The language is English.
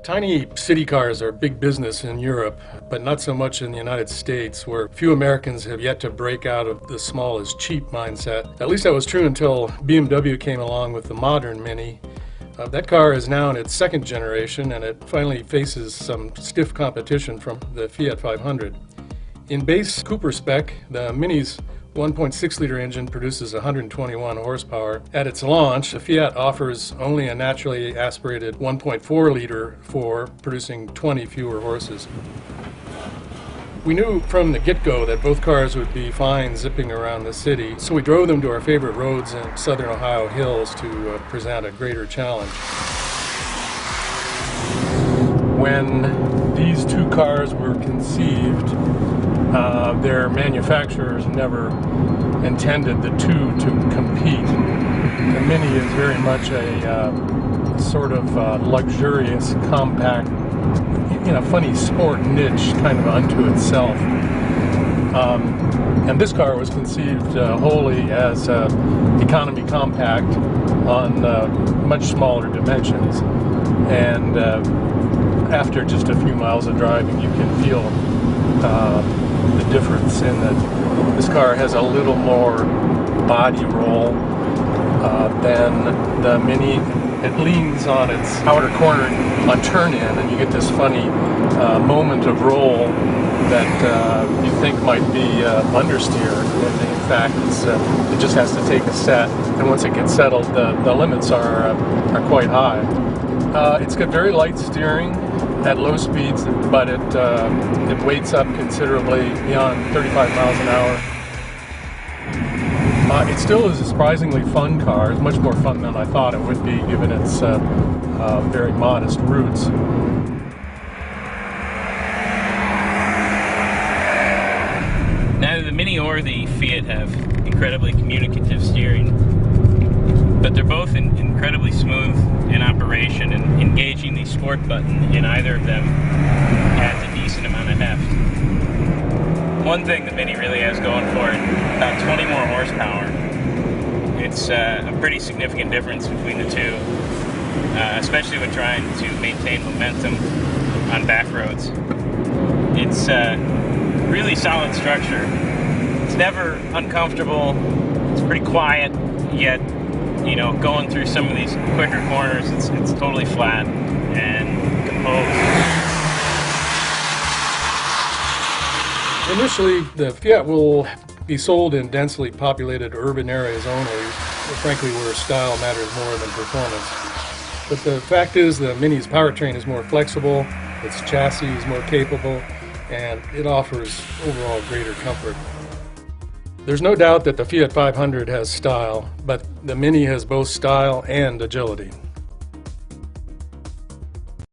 Tiny city cars are big business in Europe, but not so much in the United States, where few Americans have yet to break out of the small is cheap mindset. At least that was true until BMW came along with the modern Mini. That car is now in its second generation, and it finally faces some stiff competition from the Fiat 500. In base Cooper spec, the Mini's 1.6-liter engine produces 121 horsepower. At its launch, the Fiat offers only a naturally aspirated 1.4-liter 4, producing 20 fewer horses. We knew from the get-go that both cars would be fine zipping around the city, so we drove them to our favorite roads in southern Ohio hills to present a greater challenge. When these two cars were conceived, their manufacturers never intended the two to compete. The Mini is very much a sort of luxurious, compact, in a funny sport niche kind of unto itself. And this car was conceived wholly as economy compact on much smaller dimensions. And after just a few miles of driving, you can feel the difference in that this car has a little more body roll than the Mini. It leans on its outer corner on turn-in, and you get this funny moment of roll that you think might be understeer, when in fact it just has to take a set, and once it gets settled, the limits are quite high. It's got very light steering at low speeds, but it weights up considerably beyond 35 miles an hour. It still is a surprisingly fun car. It's much more fun than I thought it would be, given its very modest roots. Neither the Mini or the Fiat have incredibly communicative steering, but they're both incredibly smooth in operation, and engaging the sport button in either of them adds a decent amount of heft. One thing the Mini really has going for it, about 20 more horsepower. It's a pretty significant difference between the two, especially when trying to maintain momentum on back roads. It's really solid structure. It's never uncomfortable. It's pretty quiet, yet you know, going through some of these quicker corners, it's totally flat and composed. Initially, the Fiat will be sold in densely populated urban areas only, frankly where style matters more than performance. But the fact is the Mini's powertrain is more flexible, its chassis is more capable, and it offers overall greater comfort. There's no doubt that the Fiat 500 has style, but the Mini has both style and agility.